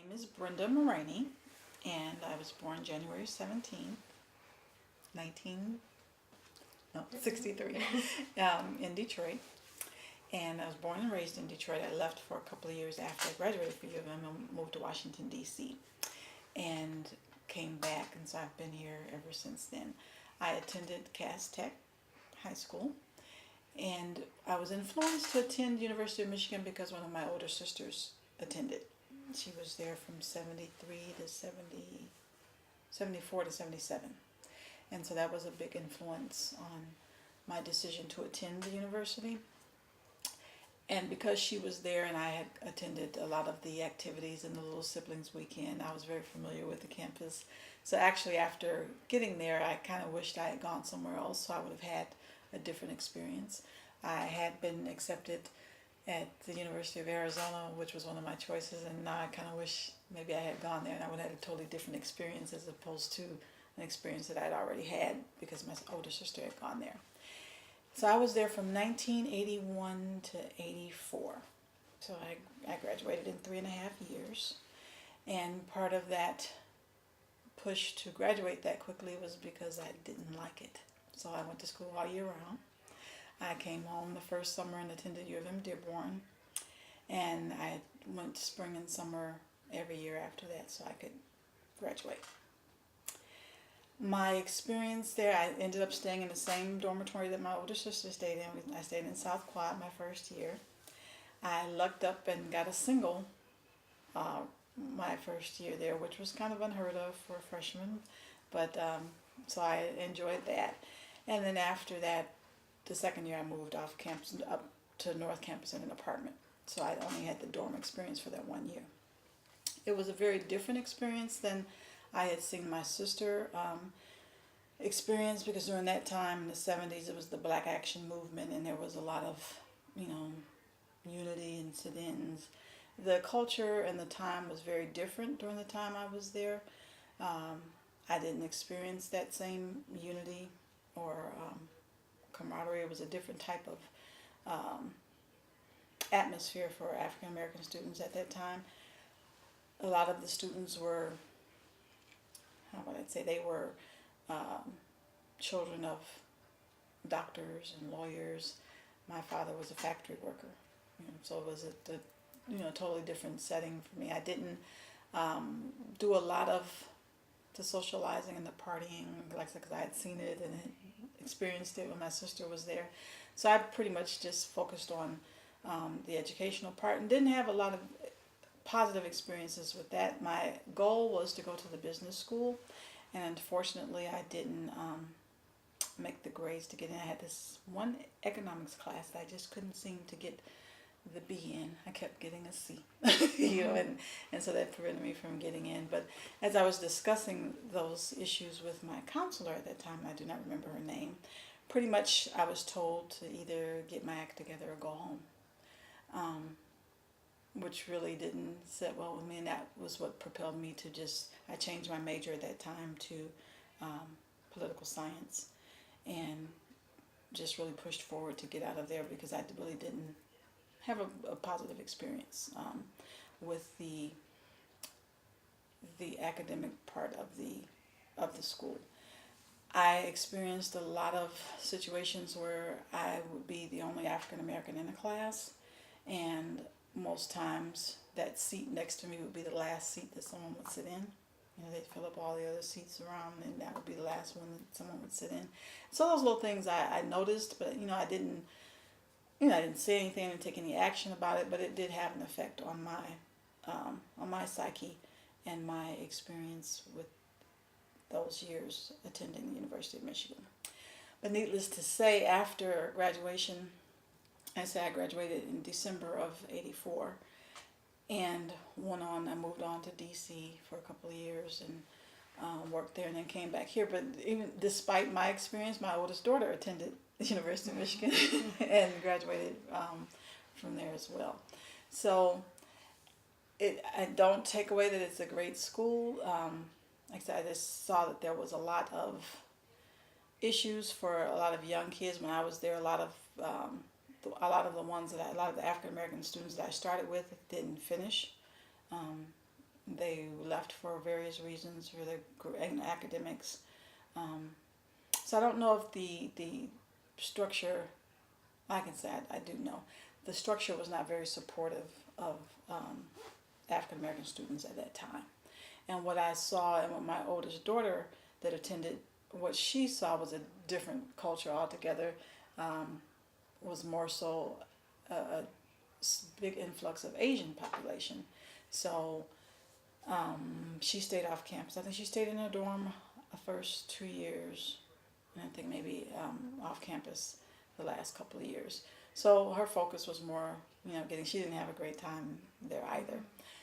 name is Brenda Moragne, and I was born January 17th, 1963, in Detroit. And I was born and raised in Detroit. I left for a couple of years after I graduated from U of M and moved to Washington, D.C. and came back, and so I've been here ever since then. I attended Cass Tech High School, and I was influenced to attend University of Michigan because one of my older sisters attended. She was there from 73 to 70, 74 to 77. And so that was a big influence on my decision to attend the university. And because she was there and I had attended a lot of the activities in the Little Siblings Weekend, I was very familiar with the campus. So actually after getting there, I kind of wished I had gone somewhere else so I would have had a different experience. I had been accepted at the University of Arizona, which was one of my choices, and now I kind of wish maybe I had gone there and I would have had a totally different experience as opposed to an experience that I'd already had because my older sister had gone there. So I was there from 1981 to 84. So I graduated in 3.5 years. And part of that push to graduate that quickly was because I didn't like it. So I went to school all year round. I came home the first summer and attended U of M Dearborn. And I went spring and summer every year after that so I could graduate. My experience there, I ended up staying in the same dormitory that my older sister stayed in. I stayed in South Quad my first year. I lucked up and got a single my first year there, which was kind of unheard of for a freshman. But so I enjoyed that. And then after that, the second year I moved off campus up to North Campus in an apartment. So I only had the dorm experience for that 1 year. It was a very different experience than I had seen my sister experience, because during that time in the 70s it was the Black Action movement and there was a lot of, unity and sit-ins. The culture and the time was very different during the time I was there. I didn't experience that same unity or camaraderie. It was a different type of atmosphere for African American students at that time. A lot of the students were, how would I say, they were children of doctors and lawyers. My father was a factory worker, so it was a totally different setting for me. I didn't do a lot of the socializing and the partying, like I said, because I had seen it and had experienced it when my sister was there. So I pretty much just focused on the educational part and didn't have a lot of positive experiences with that. My goal was to go to the business school, and unfortunately I didn't make the grades to get in. I had this one economics class that I just couldn't seem to get the B in. I kept getting a C, and so that prevented me from getting in. But as I was discussing those issues with my counselor at that time, I do not remember her name, pretty much I was told to either get my act together or go home. Which really didn't sit well with me, and that was what propelled me to I changed my major at that time to political science, and just really pushed forward to get out of there because I really didn't have a positive experience with the academic part of the school. I experienced a lot of situations where I would be the only African American in a class, and most times that seat next to me would be the last seat that someone would sit in. They'd fill up all the other seats around and that would be the last one that someone would sit in. So those little things I noticed, but I didn't say anything, I didn't take any action about it, but it did have an effect on my psyche and my experience with those years attending the University of Michigan. But needless to say, after graduation, I graduated in December of 84 and I moved on to DC for a couple of years and worked there and then came back here. But even despite my experience, my oldest daughter attended the University of Michigan and graduated from there as well. So I don't take away that it's a great school. Like I said, I just saw that there was a lot of issues for a lot of young kids when I was there. A lot of the African American students that I started with didn't finish they left for various reasons, for their academics. Um, so I don't know if the structure, I can say I do know, the structure was not very supportive of African American students at that time. And what I saw, and what my oldest daughter that attended, what she saw was a different culture altogether. Was more so a big influx of Asian population. So she stayed off campus. I think she stayed in a dorm the first 2 years, and I think maybe off campus the last couple of years. So her focus was more, she didn't have a great time there either.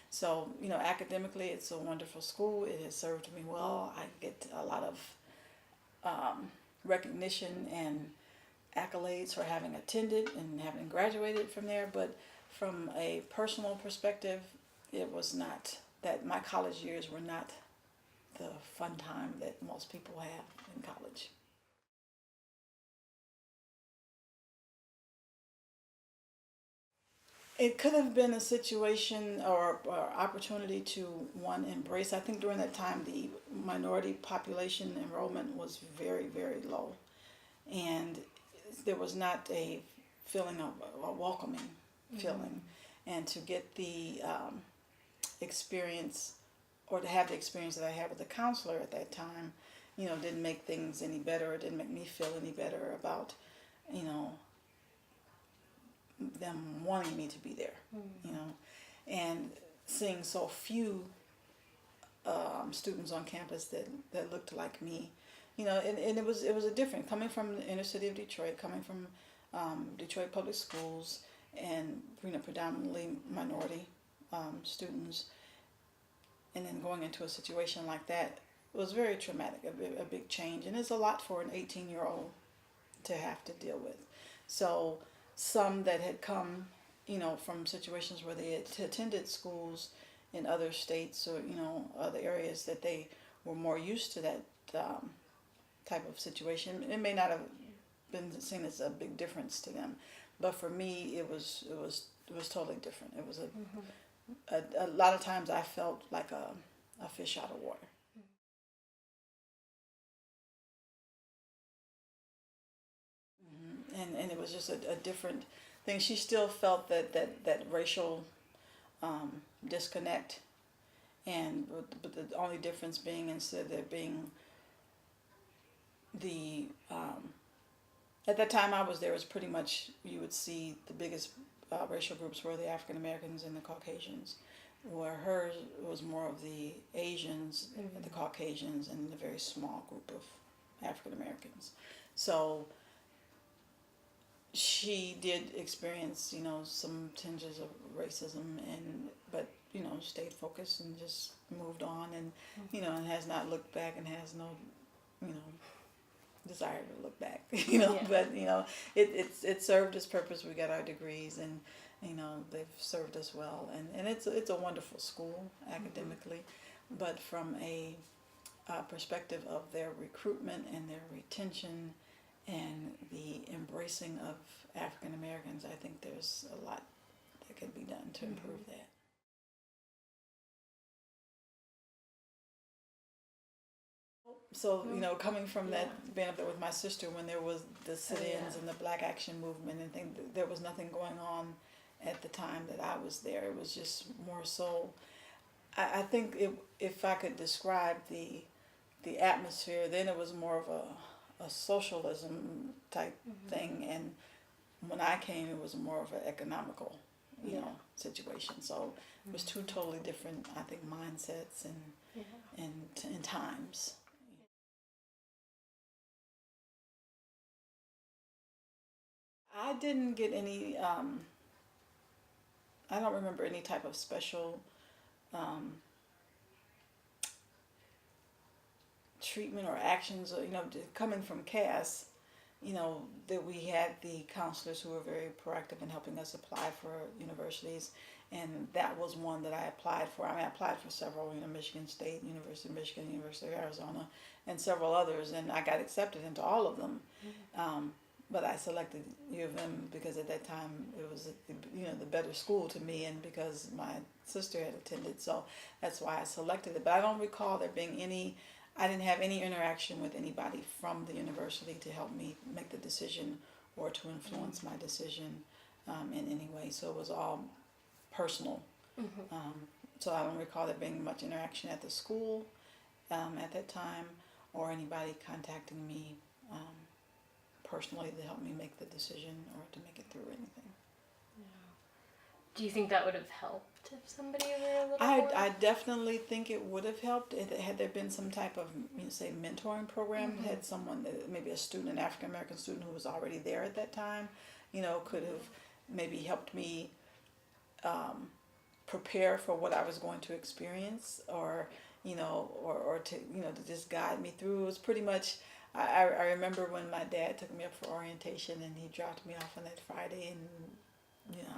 So, academically, it's a wonderful school. It has served me well. I get a lot of recognition and accolades for having attended and having graduated from there. But from a personal perspective, it was not that my college years were not the fun time that most people have in college. It could have been a situation or opportunity to one embrace. I think during that time the minority population enrollment was very, very low, and there was not a feeling of a welcoming feeling, and to get the experience, or to have the experience that I had with the counselor at that time, didn't make things any better. It didn't make me feel any better about, them wanting me to be there, and seeing so few students on campus that looked like me, and it was a different, coming from the inner city of Detroit, coming from Detroit public schools, and predominantly minority students, and then going into a situation like that was very traumatic, a big change, and it's a lot for an 18-year-old to have to deal with. So some that had come, from situations where they had attended schools in other states, or other areas that they were more used to that type of situation. It may not have been seen as a big difference to them, but for me, it was totally different. It was a lot of times I felt like a fish out of water. And it was just a different thing. She still felt that racial disconnect, and but the only difference being, instead of there being the at that time I was there, was pretty much, you would see the biggest racial groups were the African Americans and the Caucasians, where hers was more of the Asians, the Caucasians, and a very small group of African Americans. So she did experience, some tinges of racism, but stayed focused and just moved on, and and has not looked back, and has no, desire to look back, Yeah. But it served its purpose. We got our degrees, and they've served us well, and it's a wonderful school academically, but from a perspective of their recruitment and their retention and the embracing of African Americans, I think there's a lot that could be done to improve that. So, coming from that, being up there with my sister when there was the sit-ins and the Black Action movement and things, there was nothing going on at the time that I was there. It was just more so, I think if I could describe the atmosphere, then it was more of a socialism type thing, and when I came, it was more of an economical, situation. So it was two totally different, I think, mindsets and times. I didn't get any. I don't remember any type of special um, treatment or actions. Coming from CAS, that we had the counselors who were very proactive in helping us apply for universities, and that was one that I applied for. I applied for several, Michigan State, University of Michigan, University of Arizona, and several others, and I got accepted into all of them. but I selected U of M because at that time it was the better school to me, and because my sister had attended, so that's why I selected it. But I don't recall there being any. I didn't have any interaction with anybody from the university to help me make the decision or to influence my decision in any way. So it was all personal. So I don't recall there being much interaction at the school at that time, or anybody contacting me personally to help me make the decision or to make it through anything. Do you think that would have helped if somebody were a little more? I definitely think it would have helped had there been some type of, say, mentoring program. Had someone, maybe a student, an African American student who was already there at that time, could have maybe helped me prepare for what I was going to experience, or or to to just guide me through. It was pretty much. I remember when my dad took me up for orientation, and he dropped me off on that Friday, and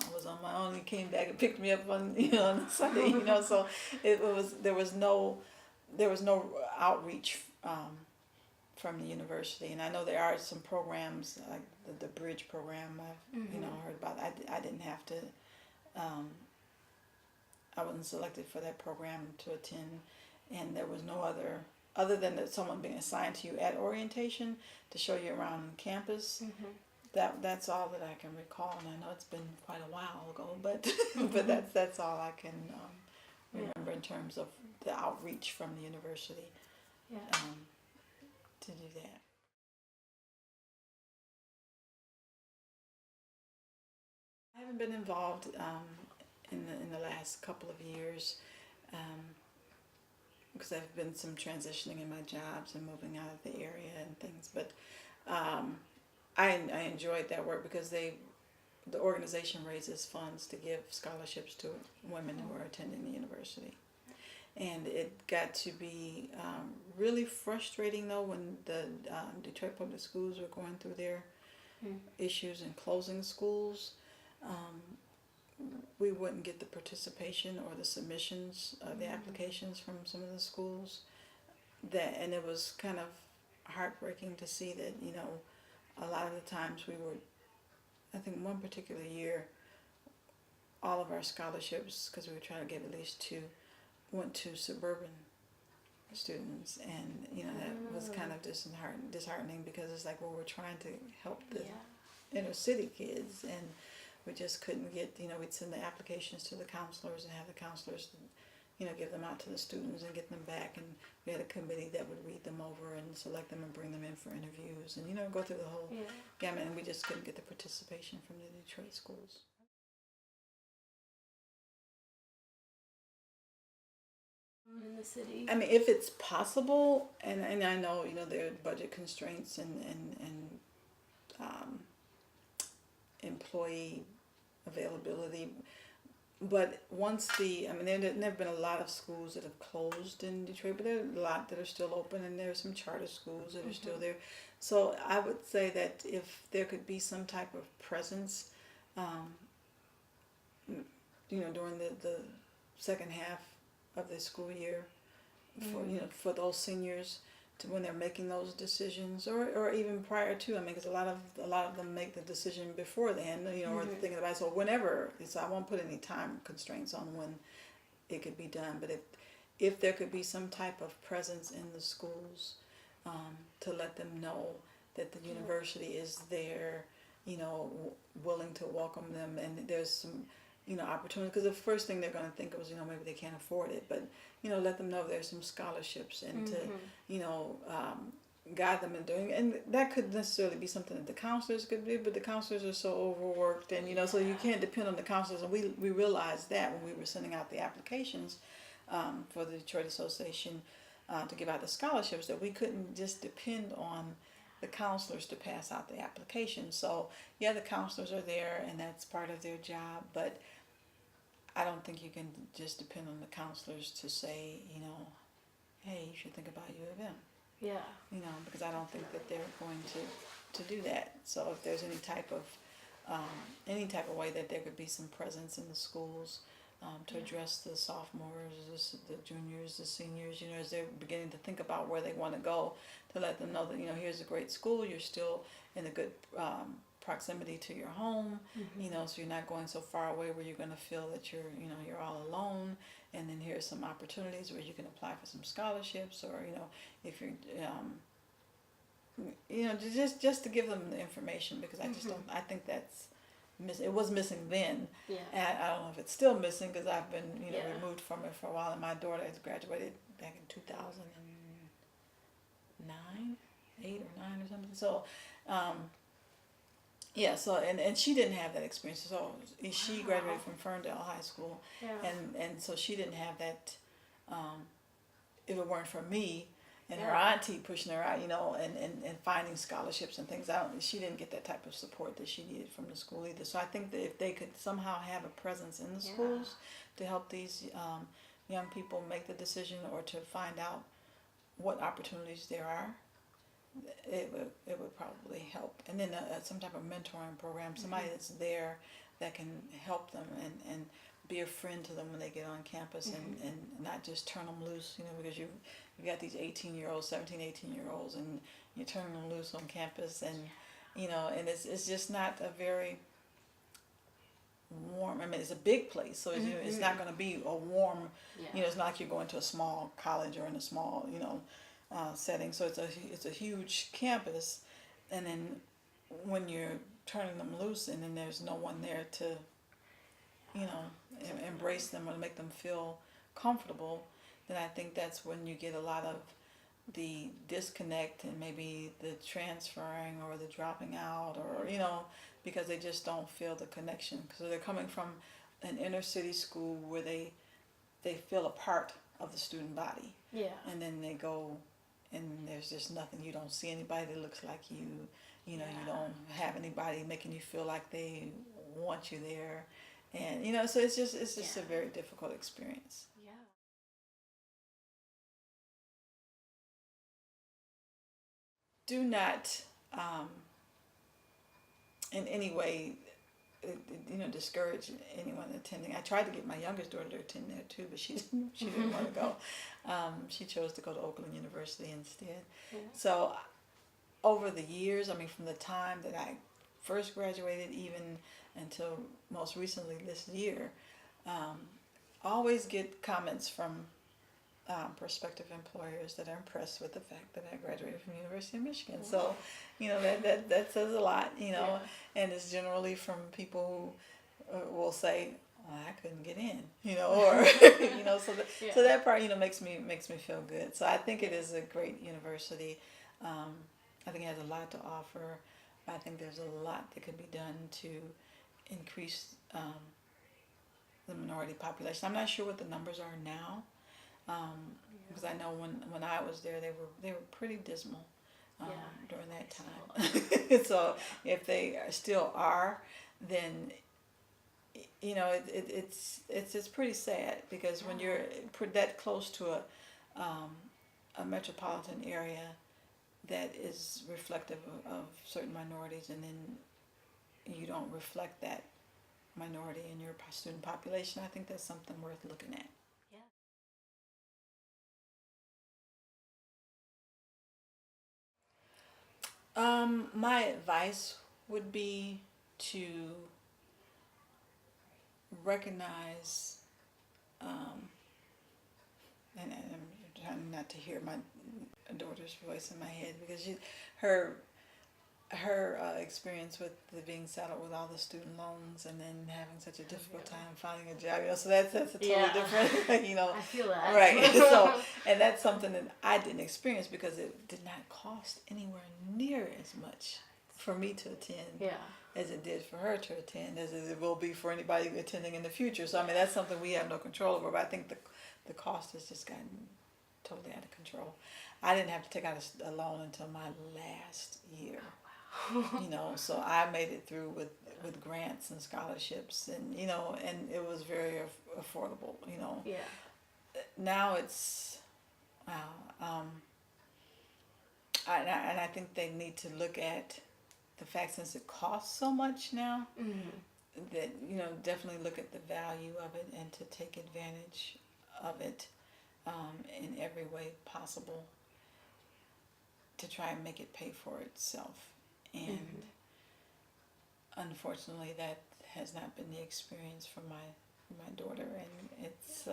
I was on my own. He came back and picked me up on on Sunday. So there was no outreach from the university, and I know there are some programs like the Bridge program. I've heard about. I didn't have to. I wasn't selected for that program to attend, and there was no other than that someone being assigned to you at orientation to show you around campus. That's all that I can recall, and I know it's been quite a while ago, but but that's all I can remember in terms of the outreach from the university to do that. I haven't been involved in the last couple of years because I've been some transitioning in my jobs and moving out of the area and things, but I enjoyed that work because the organization raises funds to give scholarships to women who are attending the university. And it got to be really frustrating though when the Detroit Public Schools were going through their issues and closing schools. We wouldn't get the participation or the submissions, the applications from some of the schools. And it was kind of heartbreaking to see that, a lot of the times we were, I think one particular year, all of our scholarships, because we were trying to get at least two, went to suburban students, and that was kind of disheartening because it's like, well, we're trying to help the inner city kids, and we just couldn't get, we'd send the applications to the counselors and have the counselors, give them out to the students and get them back, and we had a committee that would read them over and select them and bring them in for interviews and, go through the whole gamut, and we just couldn't get the participation from the Detroit schools. In the city. I mean, if it's possible, and I know, there are budget constraints and employee availability, but once there have been a lot of schools that have closed in Detroit, but there are a lot that are still open, and there are some charter schools that are still there. So I would say that if there could be some type of presence, during the second half of the school year, for those seniors, to when they're making those decisions, or even prior to. I mean, because a lot of them make the decision before then, or thinking about it. So whenever, I won't put any time constraints on when it could be done. But if there could be some type of presence in the schools, to let them know that the university is there, willing to welcome them, and there's some opportunity, because the first thing they're going to think of is, maybe they can't afford it, but, let them know there's some scholarships, and to, guide them in doing it. And that could necessarily be something that the counselors could do, but the counselors are so overworked, and, so you can't depend on the counselors, and we realized that when we were sending out the applications for the Detroit Association to give out the scholarships, that we couldn't just depend on the counselors to pass out the application. So, the counselors are there, and that's part of their job, but I don't think you can just depend on the counselors to say, hey, you should think about U of M. Yeah. Because I don't think that they're going to do that. So if there's any type of way that there could be some presence in the schools, to address the sophomores, the juniors, the seniors, as they're beginning to think about where they want to go, to let them know that, here's a great school, you're still in a good proximity to your home, so you're not going so far away where you're going to feel that you're all alone, and then here's some opportunities where you can apply for some scholarships, or, if you're, just to give them the information, because I just don't, I think that's, it was missing then. Yeah. And I don't know if it's still missing, because I've been removed from it for a while, and my daughter has graduated back in 2009, 8 or 9 or something. So, so and she didn't have that experience. So she graduated from Ferndale High School, and so she didn't have that. If it weren't for me and her auntie pushing her out, and finding scholarships and things out, she didn't get that type of support that she needed from the school either. So I think that if they could somehow have a presence in the schools to help these young people make the decision, or to find out what opportunities there are, it would probably help. And then some type of mentoring program, somebody that's there that can help them and be a friend to them when they get on campus, and not just turn them loose, because you got these 18-year-olds, 17, 18-year-olds, and you're turning them loose on campus, and and it's just not a very warm. I mean, it's a big place, so it's not going to be a warm. It's not like you're going to a small college or in a small setting. So it's a huge campus, and then when you're turning them loose, and then there's no one there to embrace them or make them feel comfortable, then I think that's when you get a lot of the disconnect, and maybe the transferring or the dropping out, or because they just don't feel the connection, because they're coming from an inner city school where they feel a part of the student body, and then they go, and there's just nothing. You don't see anybody that looks like you. You don't have anybody making you feel like they want you there, and so it's just a very difficult experience. Yeah. Do not in any way discourage anyone attending. I tried to get my youngest daughter to attend there too, but she didn't want to go. She chose to go to Oakland University instead. So over the years, I mean, from the time that I first graduated even until most recently this year, always get comments from prospective employers that are impressed with the fact that I graduated from the University of Michigan. So, that says a lot, and it's generally from people who will say, "Oh, I couldn't get in," or so that part, makes me feel good. So I think it is a great university. I think it has a lot to offer. I think there's a lot that could be done to increase the minority population. I'm not sure what the numbers are now. Because I know when I was there, they were pretty dismal during that time. So if they still are, then it's pretty sad, because when you're that close to a metropolitan area that is reflective of certain minorities, and then you don't reflect that minority in your student population, I think that's something worth looking at. My advice would be to recognize, and I'm trying not to hear my daughter's voice in my head, because her experience with being saddled with all the student loans, and then having such a difficult time finding a job, so that's a totally different, I feel that. Right. So, and that's something that I didn't experience, because it did not cost anywhere near as much for me to attend as it did for her to attend, as it will be for anybody attending in the future. So I mean, that's something we have no control over, but I think the cost has just gotten totally out of control. I didn't have to take out a loan until my last year. So I made it through with grants and scholarships, and and it was very affordable. Now it's and I think they need to look at the fact, since it costs so much now, that, you know, definitely look at the value of it and to take advantage of it in every way possible to try and make it pay for itself. And unfortunately, that has not been the experience for my daughter, and it's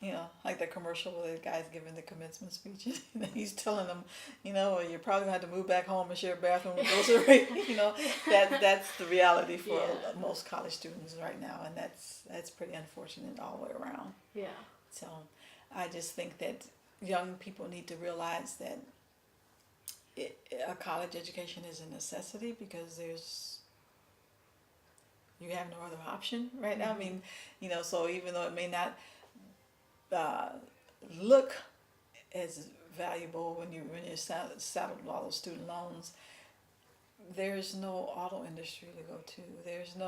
you know, like the commercial where the guy's giving the commencement speech and he's telling them, you know, you're probably going to have to move back home and share a bathroom with those, you know, that's the reality for most college students right now, and that's pretty unfortunate all the way around. Yeah. So I just think that young people need to realize that a college education is a necessity because you have no other option right now. I mean, you know, so even though it may not look as valuable when you're saddled with all those student loans, there's no auto industry to go to.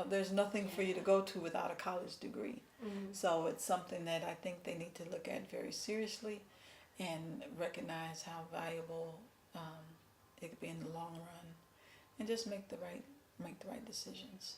There's nothing for you to go to without a college degree. So it's something that I think they need to look at very seriously and recognize how valuable it could be in the long run, and just make the right decisions.